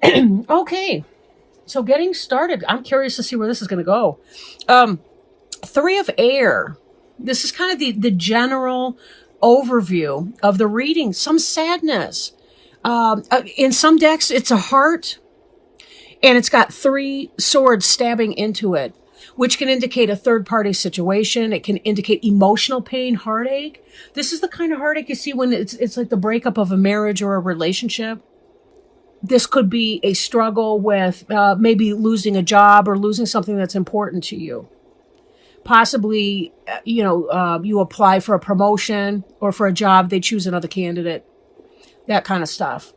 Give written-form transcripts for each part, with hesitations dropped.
Okay, so getting started. I'm curious to see where this is going to go. Um, Three of Air. This is kind of the general overview of the reading. Some sadness. In some decks, it's a heart, and it's got three swords stabbing into it, which can indicate a third party situation. It can indicate emotional pain, heartache. This is the kind of heartache you see when it's like the breakup of a marriage or a relationship. This could be a struggle with maybe losing a job or losing something that's important to you. Possibly, you apply for a promotion or for a job, they choose another candidate, that kind of stuff.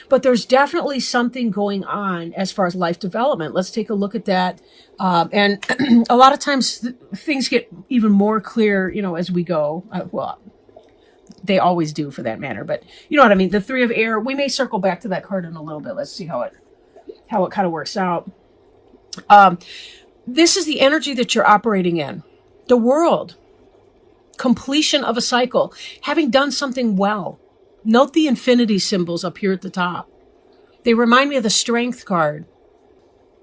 But there's definitely something going on as far as life development. Let's take a look at that. And a lot of times things get even more clear, as we go. Well, they always do for that matter, but you know what I mean? The Three of Air, we may circle back to that card in a little bit. Let's see how it kind of works out. This is the energy that you're operating in. The world. Completion of a cycle. Having done something well. Note the infinity symbols up here at the top. They remind me of the Strength card.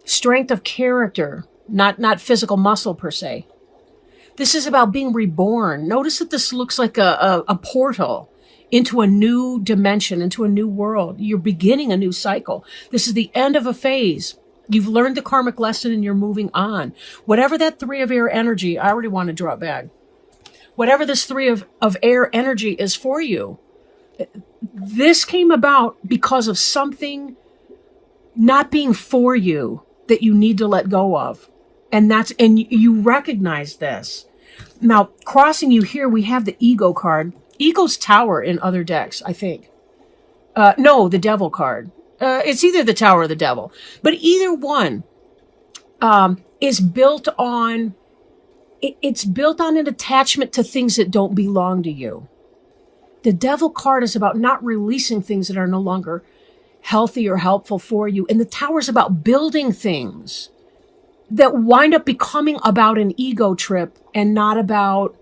Strength of character, not physical muscle per se. This is about being reborn. Notice that this looks like a portal into a new dimension, into a new world. You're beginning a new cycle. This is the end of a phase. You've learned the karmic lesson and you're moving on. Whatever that Three of Air energy, I already want to draw it back. Whatever this Three of Air energy is for you, this came about because of something not being for you that you need to let go of. And you recognize this. Now, crossing you here, we have the Ego card. Ego's Tower in other decks, I think. No, the Devil card. It's either the Tower or the Devil. But either one is built on... It's built on an attachment to things that don't belong to you. The Devil card is about not releasing things that are no longer healthy or helpful for you. And the Tower is about building things that wind up becoming about an ego trip and not about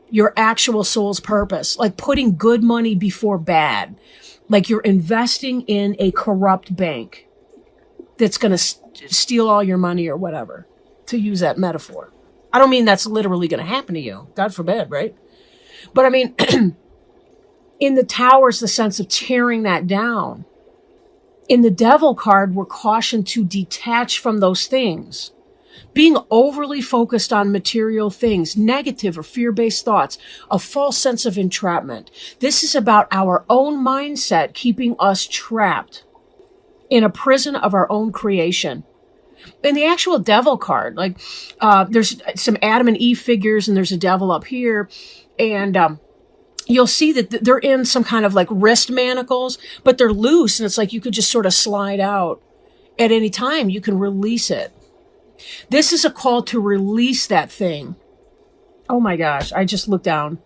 your actual soul's purpose. Like putting good money before bad. Like you're investing in a corrupt bank that's going to steal all your money or whatever, to use that metaphor. I don't mean that's literally going to happen to you. God forbid, right? But I mean, in the Tower is the sense of tearing that down. In the Devil card, we're cautioned to detach from those things. Being overly focused on material things, negative or fear-based thoughts, a false sense of entrapment. This is about our own mindset keeping us trapped in a prison of our own creation. In the actual Devil card, there's some Adam and Eve figures and there's a devil up here. And you'll see that they're in some kind of like wrist manacles, but they're loose. And it's like you could just sort of slide out at any time. You can release it. This is a call to release that thing. Oh my gosh, I just looked down.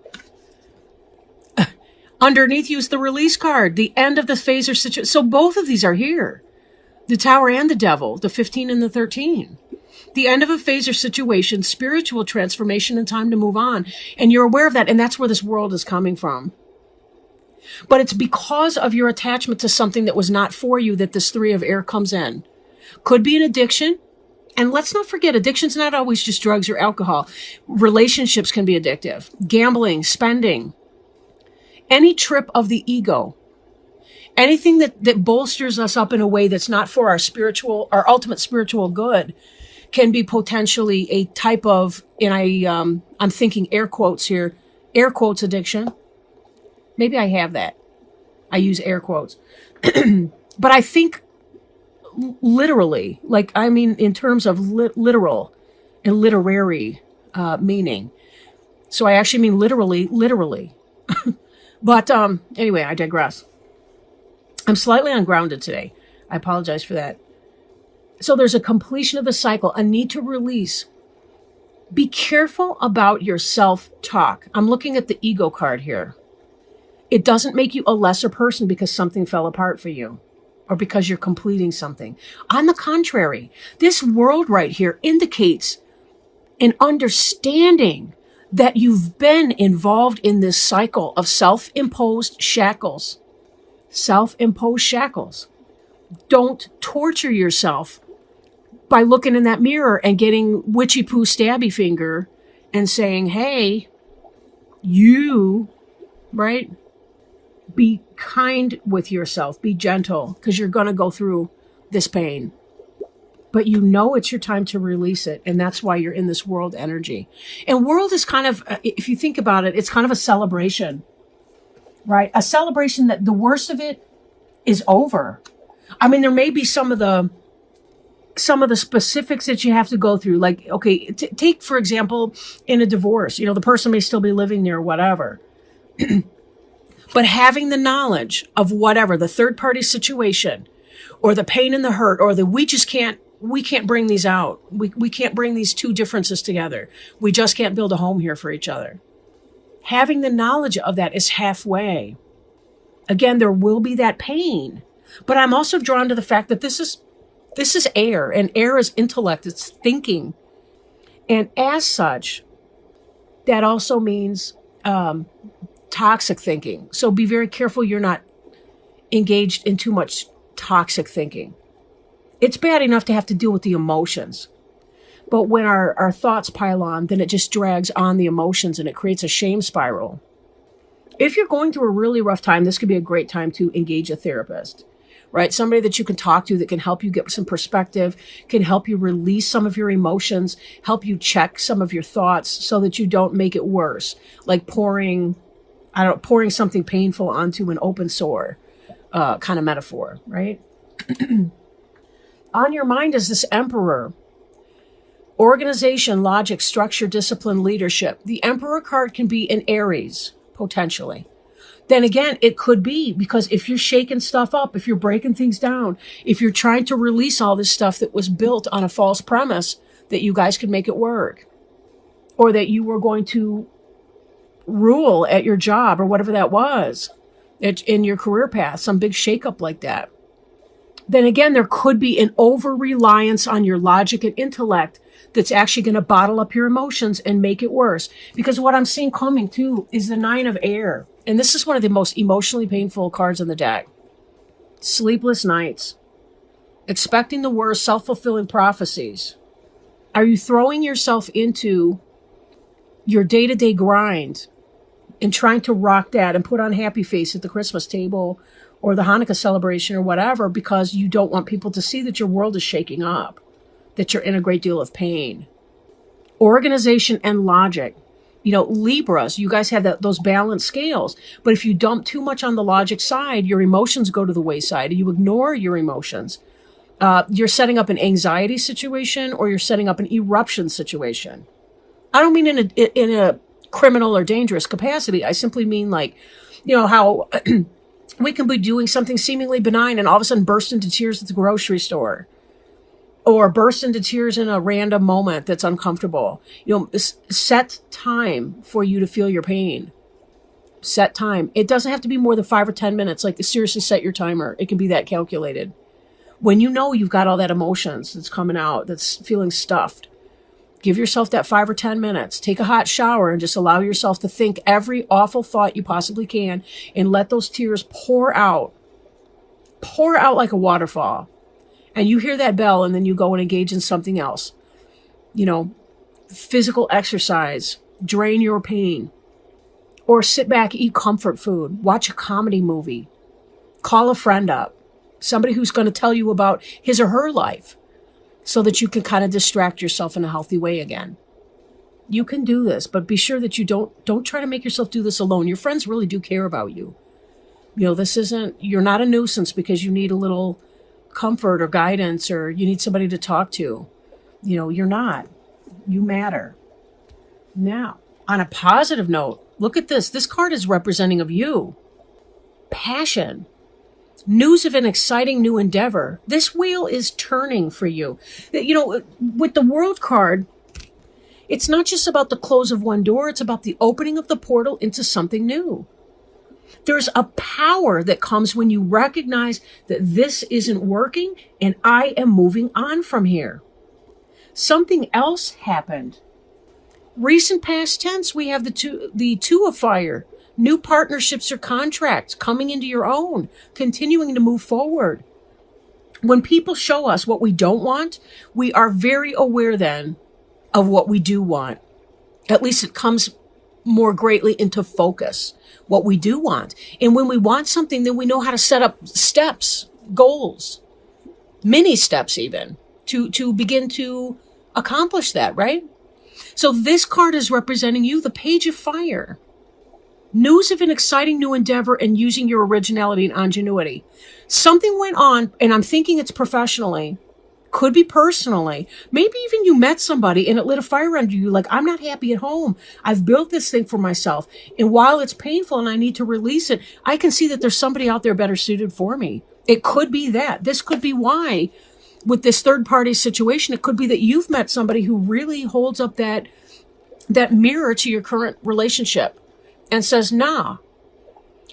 Underneath you is the Release card, the end of the phase or situation. So both of these are here. The Tower and the Devil, the 15 and the 13. The end of a phase or situation, spiritual transformation and time to move on. And you're aware of that, and that's where this world is coming from. But it's because of your attachment to something that was not for you that this Three of Air comes in. Could be an addiction. And let's not forget, addiction's not always just drugs or alcohol. Relationships can be addictive. Gambling, spending. Any trip of the ego. Anything that bolsters us up in a way that's not for our ultimate spiritual good can be potentially a type of, and I'm thinking air quotes here, air quotes addiction. Maybe I have that. I use air quotes. But I think literally, in terms of literal and literary meaning. So I actually mean literally. But anyway, I digress. I'm slightly ungrounded today. I apologize for that. So there's a completion of the cycle, a need to release. Be careful about your self-talk. I'm looking at the Ego card here. It doesn't make you a lesser person because something fell apart for you or because you're completing something. On the contrary, this world right here indicates an understanding that you've been involved in this cycle of self-imposed shackles. Self-imposed shackles. Don't torture yourself by looking in that mirror and getting witchy poo stabby finger and saying, hey, you, right? Be kind with yourself. Be gentle, because you're going to go through this pain. But you know it's your time to release it. And that's why you're in this world energy. And world is kind of, if you think about it, it's kind of a celebration, right? A celebration that the worst of it is over. I mean, there may be some of the specifics that you have to go through. Like, okay, take, for example, in a divorce, the person may still be living there or whatever. But having the knowledge of whatever, the third party situation or the pain and the hurt or we can't bring these out. We can't bring these two differences together. We just can't build a home here for each other. Having the knowledge of that is halfway. Again, there will be that pain, but I'm also drawn to the fact that this is air, and air is intellect. It's thinking. And as such, that also means toxic thinking. So be very careful you're not engaged in too much toxic thinking. It's bad enough to have to deal with the emotions. But when our thoughts pile on, then it just drags on the emotions and it creates a shame spiral. If you're going through a really rough time, this could be a great time to engage a therapist, right? Somebody that you can talk to that can help you get some perspective, can help you release some of your emotions, help you check some of your thoughts so that you don't make it worse. Like pouring something painful onto an open sore, kind of metaphor, right? On your mind is this Emperor. Organization, logic, structure, discipline, leadership. The Emperor card can be an Aries, potentially. Then again, it could be because if you're shaking stuff up, if you're breaking things down, if you're trying to release all this stuff that was built on a false premise that you guys could make it work, or that you were going to rule at your job or whatever that was in your career path, some big shakeup like that. Then again, there could be an over-reliance on your logic and intellect that's actually going to bottle up your emotions and make it worse. Because what I'm seeing coming too is the 9 of air. And this is one of the most emotionally painful cards in the deck. Sleepless nights. Expecting the worst, self-fulfilling prophecies. Are you throwing yourself into your day-to-day grind and trying to rock that and put on happy face at the Christmas table or the Hanukkah celebration or whatever because you don't want people to see that your world is shaking up, that you're in a great deal of pain? Organization and logic. Libras, you guys have those balanced scales. But if you dump too much on the logic side, your emotions go to the wayside and you ignore your emotions. You're setting up an anxiety situation or you're setting up an eruption situation. I don't mean in a criminal or dangerous capacity. I simply mean how we can be doing something seemingly benign and all of a sudden burst into tears at the grocery store. Or burst into tears in a random moment that's uncomfortable. Set time for you to feel your pain. Set time. It doesn't have to be more than 5 or 10 minutes. Seriously, set your timer. It can be that calculated. When you know you've got all that emotions that's coming out, that's feeling stuffed, give yourself that 5 or 10 minutes. Take a hot shower and just allow yourself to think every awful thought you possibly can and let those tears pour out. Pour out like a waterfall. And you hear that bell and then you go and engage in something else. Physical exercise, drain your pain. Or sit back, eat comfort food, watch a comedy movie, call a friend up, somebody who's going to tell you about his or her life so that you can kind of distract yourself in a healthy way again. You can do this, but be sure that you don't try to make yourself do this alone. Your friends really do care about you. You're not a nuisance because you need a little comfort or guidance or you need somebody to talk to. You're not. You matter. Now, on a positive note, look at this. This card is representing of you. Passion. News of an exciting new endeavor. This wheel is turning for you. With the World card, it's not just about the close of one door. It's about the opening of the portal into something new. There's a power that comes when you recognize that this isn't working and I am moving on from here. Something else happened. Recent past tense, we have the two of fire, New partnerships or contracts coming into your own, continuing to move forward. When people show us what we don't want, we are very aware then of what we do want. At least it comes more greatly into focus, what we do want. And when we want something, then we know how to set up steps, goals, mini steps even, to begin to accomplish that, right? So this card is representing you, the Page of Fire. News of an exciting new endeavor and using your originality and ingenuity. Something went on, and I'm thinking it's professionally, could be personally. Maybe even you met somebody and it lit a fire under you, like, I'm not happy at home. I've built this thing for myself. And while it's painful and I need to release it, I can see that there's somebody out there better suited for me. It could be that. This could be why, with this third party situation, it could be that you've met somebody who really holds up that mirror to your current relationship and says, nah.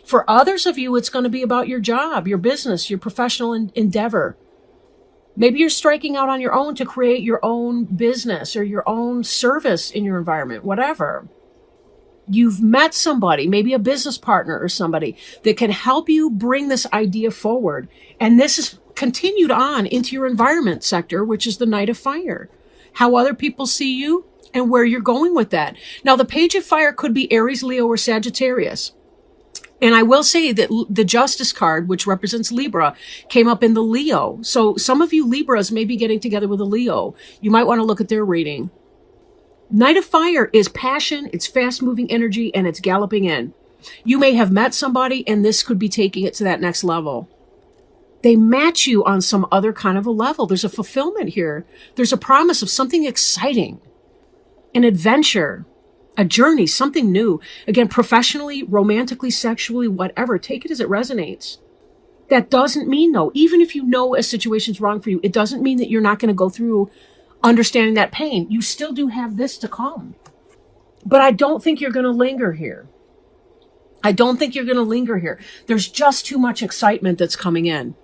For others of you, it's going to be about your job, your business, your professional endeavor. Maybe you're striking out on your own to create your own business or your own service in your environment, whatever. You've met somebody, maybe a business partner or somebody that can help you bring this idea forward. And this is continued on into your environment sector, which is the Knight of Fire. How other people see you and where you're going with that. Now, the Page of Fire could be Aries, Leo, or Sagittarius. And I will say that the Justice card, which represents Libra, came up in the Leo. So some of you Libras may be getting together with a Leo. You might want to look at their reading. Knight of Fire is passion, it's fast-moving energy, and it's galloping in. You may have met somebody, and this could be taking it to that next level. They match you on some other kind of a level. There's a fulfillment here. There's a promise of something exciting, an adventure, a journey, something new. Again, professionally, romantically, sexually, whatever. Take it as it resonates. That doesn't mean, though, even if you know a situation's wrong for you, it doesn't mean that you're not going to go through understanding that pain. You still do have this to come. But I don't think you're going to linger here. I don't think you're going to linger here. There's just too much excitement that's coming in.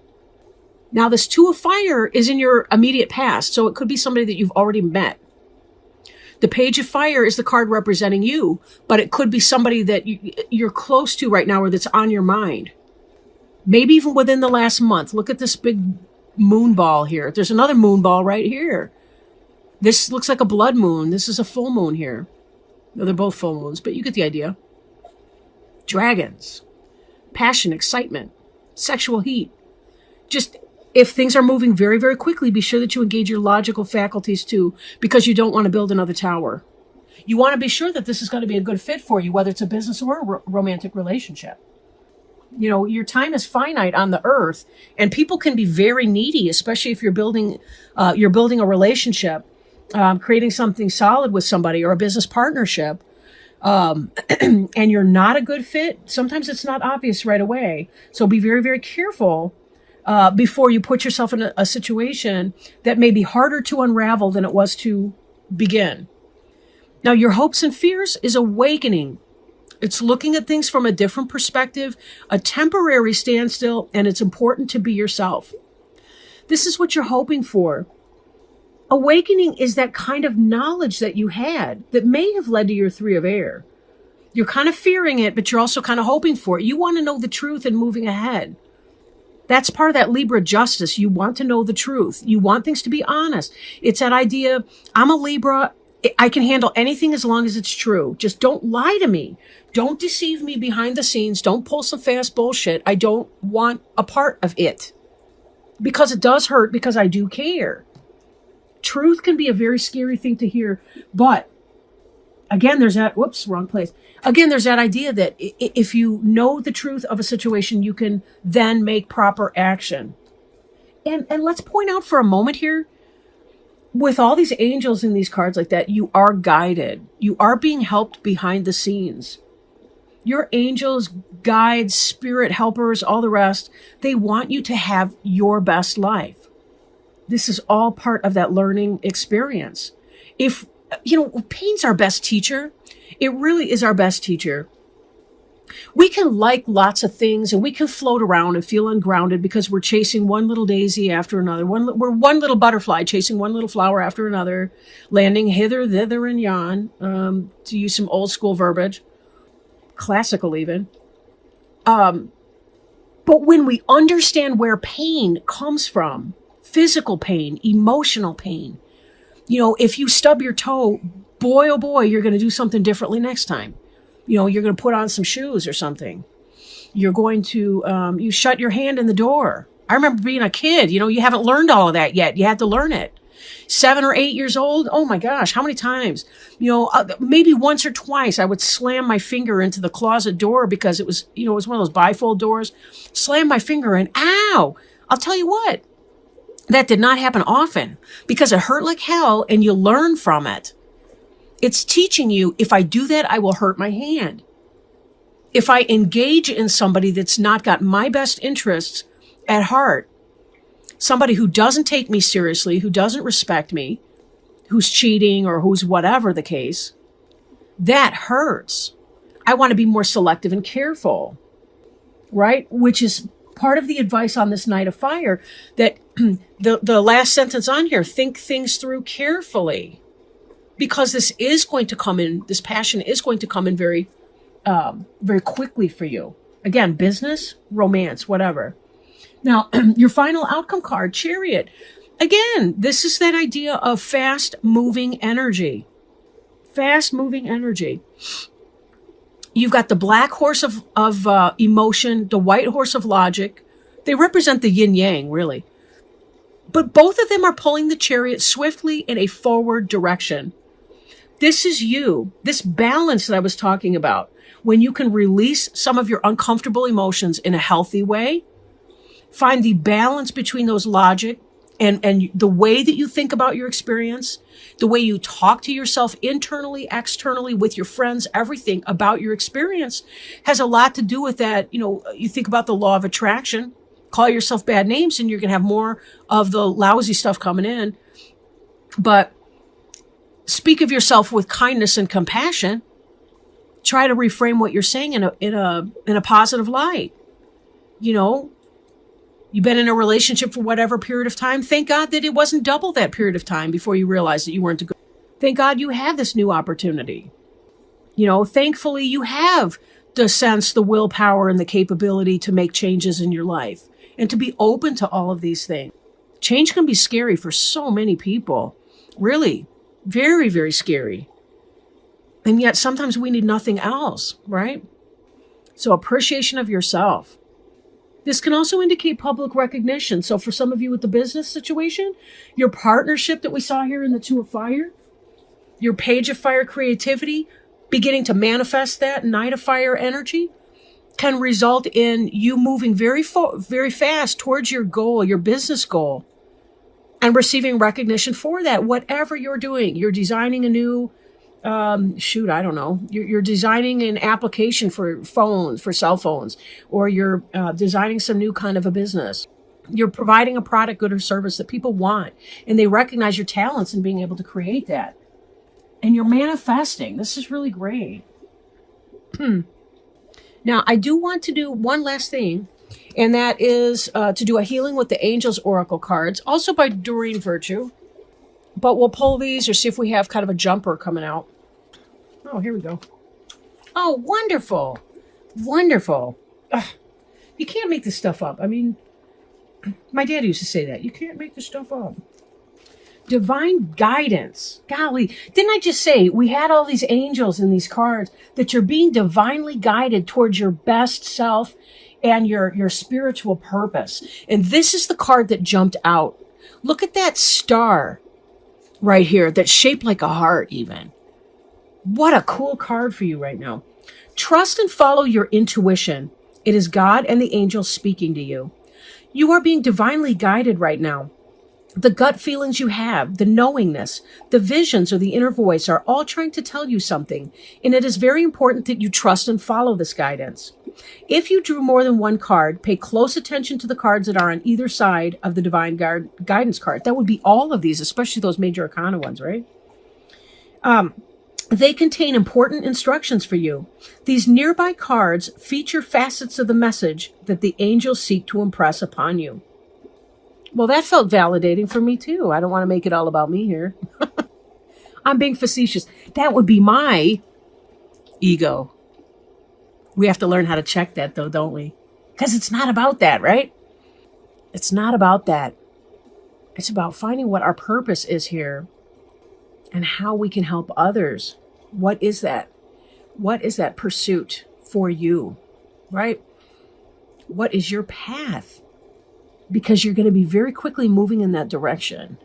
Now, this Two of Fire is in your immediate past, so it could be somebody that you've already met. The Page of Fire is the card representing you, but it could be somebody that you're close to right now or that's on your mind. Maybe even within the last month. Look at this big moon ball here. There's another moon ball right here. This looks like a blood moon. This is a full moon here. No, they're both full moons, but you get the idea. Dragons. Passion, excitement, sexual heat. Just, if things are moving very, very quickly, be sure that you engage your logical faculties too, because you don't want to build another tower. You want to be sure that this is going to be a good fit for you, whether it's a business or a romantic relationship. You know, your time is finite on the earth, and people can be very needy, especially if you're building a relationship, creating something solid with somebody or a business partnership, and you're not a good fit. Sometimes it's not obvious right away. So be very, very careful before you put yourself in a situation that may be harder to unravel than it was to begin. Now, your hopes and fears is awakening. It's looking at things from a different perspective, a temporary standstill, and it's important to be yourself. This is what you're hoping for. Awakening is that kind of knowledge that you had that may have led to your Three of Air. You're kind of fearing it, but you're also kind of hoping for it. You want to know the truth and moving ahead. That's part of that Libra justice. You want to know the truth. You want things to be honest. It's that idea, I'm a Libra. I can handle anything as long as it's true. Just don't lie to me. Don't deceive me behind the scenes. Don't pull some fast bullshit. I don't want a part of it. Because it does hurt, because I do care. Truth can be a very scary thing to hear. But again, there's that, whoops, wrong place. Again, there's that idea that if you know the truth of a situation, you can then make proper action. And let's point out for a moment here, with all these angels in these cards like that, you are guided. You are being helped behind the scenes. Your angels, guides, spirit helpers, all the rest, they want you to have your best life. This is all part of that learning experience. If, pain's our best teacher. It really is our best teacher. We can like lots of things and we can float around and feel ungrounded because we're chasing one little daisy after another. We're one little butterfly chasing one little flower after another, landing hither, thither, and yon, to use some old school verbiage. classical even. But when we understand where pain comes from, physical pain, emotional pain, if you stub your toe, boy, oh boy, you're going to do something differently next time. You're going to put on some shoes or something. You're going to, you shut your hand in the door. I remember being a kid, you haven't learned all of that yet. You had to learn it. 7 or 8 years old. Oh my gosh, how many times? Maybe once or twice I would slam my finger into the closet door because it was one of those bifold doors. Slam my finger and ow! I'll tell you what, that did not happen often because it hurt like hell and you learn from it. It's teaching you, if I do that, I will hurt my hand. If I engage in somebody that's not got my best interests at heart, somebody who doesn't take me seriously, who doesn't respect me, who's cheating or who's whatever the case, that hurts. I want to be more selective and careful, right? Which is part of the advice on this Night of Fire, that the last sentence on here, think things through carefully, because this passion is going to come in very, very quickly for you. Again, business, romance, whatever. Now, your final outcome card, Chariot. Again, this is that idea of fast-moving energy. Fast-moving energy. You've got the black horse of emotion, the white horse of logic. They represent the yin-yang, really. But both of them are pulling the chariot swiftly in a forward direction. This is you, this balance that I was talking about, when you can release some of your uncomfortable emotions in a healthy way. Find the balance between those logic and the way that you think about your experience, the way you talk to yourself internally, externally, with your friends, everything about your experience has a lot to do with that. You think about the law of attraction, call yourself bad names and you're going to have more of the lousy stuff coming in. But speak of yourself with kindness and compassion. Try to reframe what you're saying in a positive light. You've been in a relationship for whatever period of time. Thank God that it wasn't double that period of time before you realized that you weren't a good. Thank God you have this new opportunity. Thankfully you have the sense, the willpower, and the capability to make changes in your life and to be open to all of these things. Change can be scary for so many people. Really, very, very scary. And yet sometimes we need nothing else, right? So appreciation of yourself. This can also indicate public recognition. So for some of you with the business situation, your partnership that we saw here in the Two of Fire, your Page of Fire creativity, beginning to manifest that Knight of Fire energy, can result in you moving very fast towards your goal, your business goal, and receiving recognition for that. Whatever you're doing, you're designing a new I don't know. You're designing an application for cell phones, or you're designing some new kind of a business. You're providing a product, good, or service that people want, and they recognize your talents in being able to create that. And you're manifesting. This is really great. Now, I do want to do one last thing, and that is to do a healing with the Angels Oracle cards, also by Doreen Virtue. But we'll pull these or see if we have kind of a jumper coming out. Oh, here we go. Oh, wonderful. Wonderful. Ugh, you can't make this stuff up. I mean, my dad used to say that. You can't make this stuff up. Divine guidance. Golly, didn't I just say we had all these angels in these cards, that you're being divinely guided towards your best self and your spiritual purpose. And this is the card that jumped out. Look at that star right here that's shaped like a heart even. What a cool card for you right now. Trust and follow your intuition. It is God and the angels speaking to you. You are being divinely guided right now. The gut feelings you have, the knowingness, the visions, or the inner voice are all trying to tell you something, and it is very important that you trust and follow this guidance. If you drew more than one card, pay close attention to the cards that are on either side of the divine guidance card. That would be all of these, especially those major arcana ones, right? They contain important instructions for you. These nearby cards feature facets of the message that the angels seek to impress upon you. Well, that felt validating for me too. I don't want to make it all about me here. I'm being facetious. That would be my ego. We have to learn how to check that though, don't we? Because it's not about that, right? It's not about that. It's about finding what our purpose is here and how we can help others. What is that? What is that pursuit for you, right? What is your path? Because you're going to be very quickly moving in that direction.